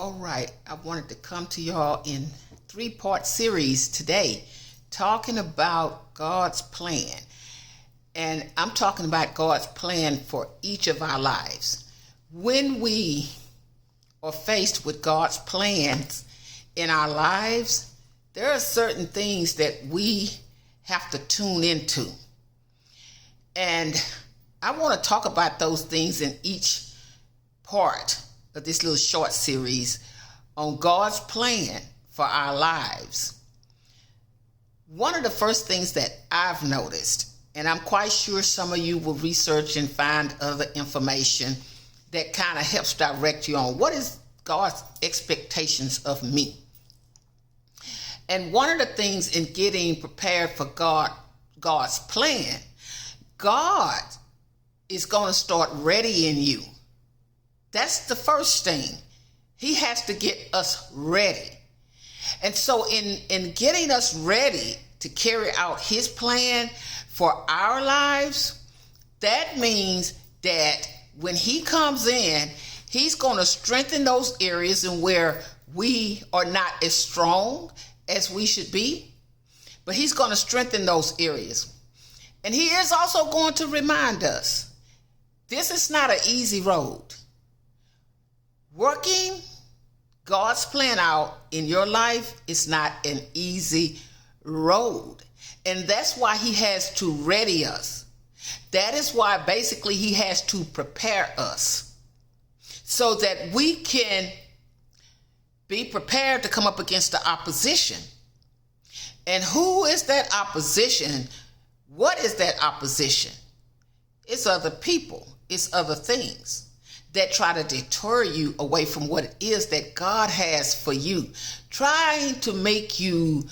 All right, I wanted to come to y'all in three-part series today talking about God's plan. And I'm talking about God's plan for each of our lives. When we are faced with God's plans in our lives, there are certain things that we have to tune into. And I want to talk about those things in each part of this little short series on God's plan for our lives. One of the first things that I've noticed, and I'm quite sure some of you will research and find other information that kind of helps direct you on what is God's expectations of me. And one of the things in getting prepared for God's plan, God is going to start readying you. That's the first thing. He has to get us ready. And so in getting us ready to carry out his plan for our lives, that means that when he comes in, he's going to strengthen those areas in where we are not as strong as we should be. But he's going to strengthen those areas. And he is also going to remind us, this is not an easy road. Working God's plan out in your life is not an easy road. And that's why he has to ready us. That is why basically he has to prepare us so that we can be prepared to come up against the opposition. And who is that opposition? What is that opposition? It's other people. It's other things that try to deter you away from what it is that God has for you. Trying to make you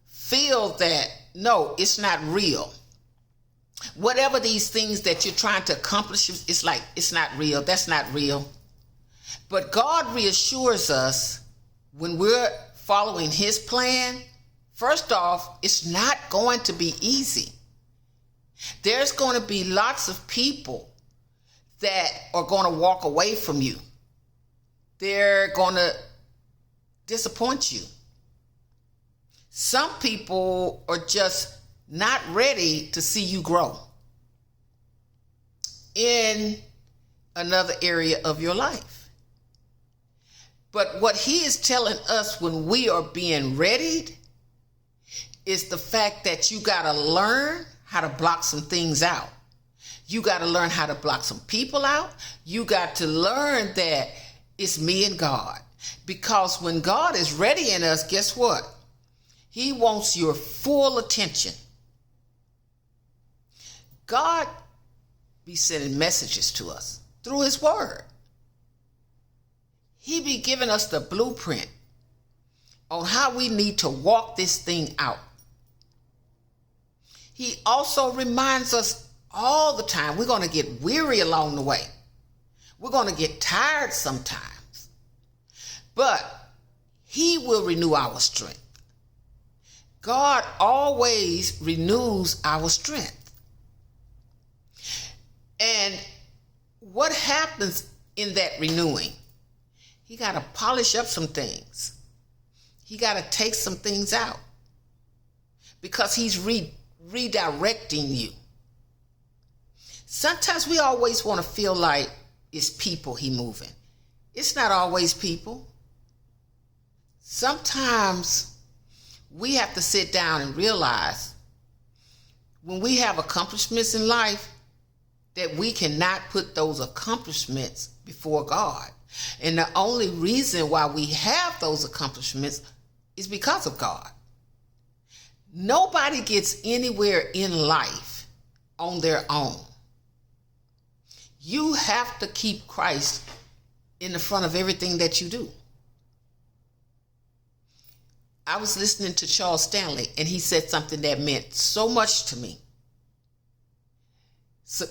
feel that, no, it's not real. Whatever these things that you're trying to accomplish, it's like, it's not real. That's not real. But God reassures us when we're following his plan, first off, it's not going to be easy. There's going to be lots of people that are going to walk away from you. They're going to disappoint you. Some people are just not ready to see you grow in another area of your life. But what he is telling us when we are being readied is the fact that you got to learn how to block some things out. You got to learn how to block some people out. You got to learn that it's me and God. Because when God is readying us, guess what? He wants your full attention. God be sending messages to us through his word. He be giving us the blueprint on how we need to walk this thing out. He also reminds us all the time we're going to get weary along the way. We're going to get tired sometimes. But he will renew our strength. God always renews our strength. And what happens in that renewing? He got to polish up some things. He got to take some things out because he's redirecting you. Sometimes we always want to feel like it's people he moving. It's not always people. Sometimes we have to sit down and realize when we have accomplishments in life that we cannot put those accomplishments before God. And the only reason why we have those accomplishments is because of God. Nobody gets anywhere in life on their own. You have to keep Christ in the front of everything that you do. I was listening to Charles Stanley, and he said something that meant so much to me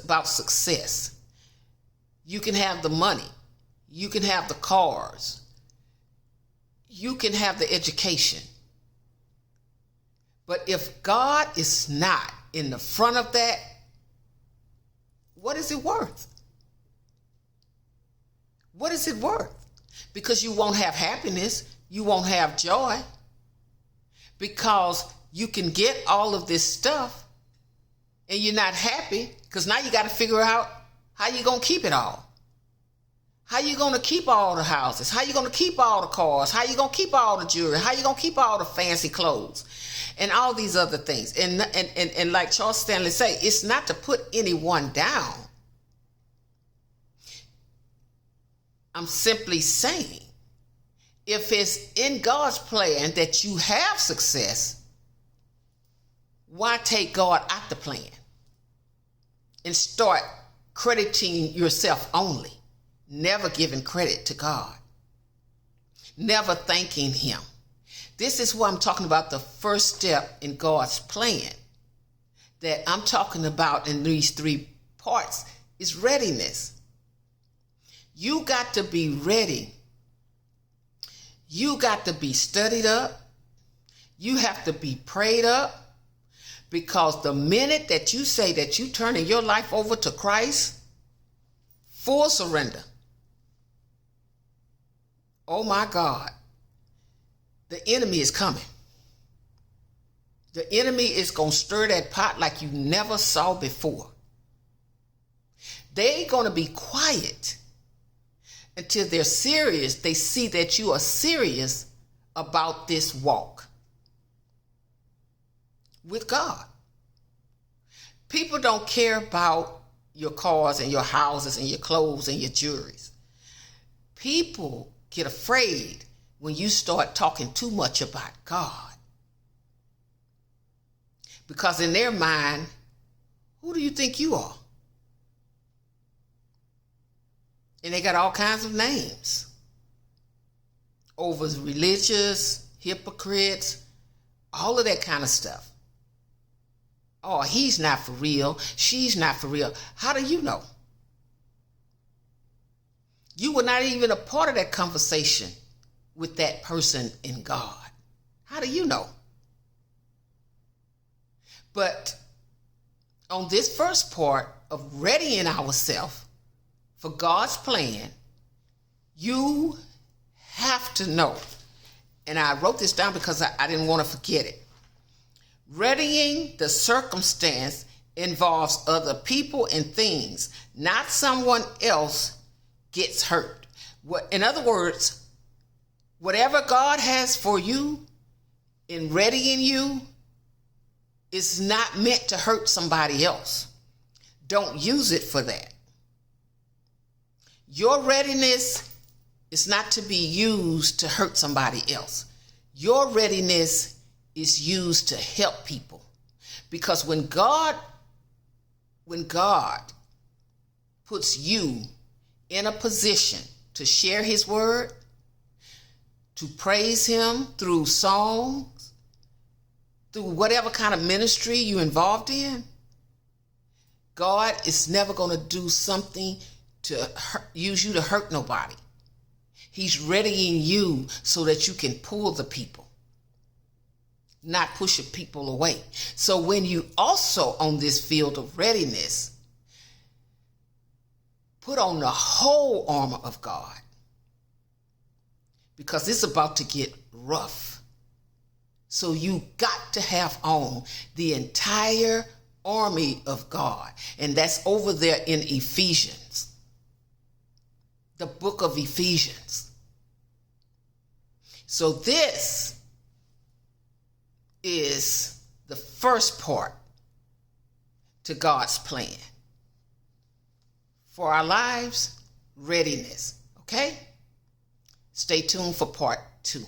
about success. You can have the money. You can have the cars. You can have the education. But if God is not in the front of that, what is it worth? What is it worth? because you won't have happiness. You won't have joy, because you can get all of this stuff and you're not happy, because now you got to figure out how you're going to keep it all. How you going to keep all the houses? How you going to keep all the cars? How you going to keep all the jewelry? How you going to keep all the fancy clothes? And all these other things. And like Charles Stanley say, it's not to put anyone down. I'm simply saying, if it's in God's plan that you have success, why take God out the plan and start crediting yourself only? Never giving credit to God. Never thanking him. This is what I'm talking about, the first step in God's plan that I'm talking about in these 3 parts is readiness. You got to be ready. You got to be studied up. You have to be prayed up, because the minute that you say that you turning your life over to Christ, full surrender, oh my God, the enemy is coming. The enemy is going to stir that pot like you never saw before. They're going to be quiet until they're serious. They see that you are serious about this walk with God. People don't care about your cars and your houses and your clothes and your jewelries. People get afraid when you start talking too much about God. Because in their mind, who do you think you are? And they got all kinds of names. Over religious, hypocrites, all of that kind of stuff. Oh, he's not for real. She's not for real. How do you know? You were not even a part of that conversation with that person in God. How do you know? But on this first part of readying ourselves for God's plan, you have to know, and I wrote this down because I didn't want to forget it. Readying the circumstance involves other people and things, not someone else gets hurt. In other words, whatever God has for you in readying you is not meant to hurt somebody else. Don't use it for that. Your readiness is not to be used to hurt somebody else. Your readiness is used to help people. Because when God puts you in a position to share his word, to praise him through songs, through whatever kind of ministry you're involved in, God is never going to do something to use you to hurt nobody. He's readying you so that you can pull the people, not push people away. So when you also on this field of readiness, put on the whole armor of God, because it's about to get rough. So you got to have on the entire army of God. And that's over there in Ephesians, the book of Ephesians. So this is the first part to God's plan for our lives, readiness. Okay? Stay tuned for part 2.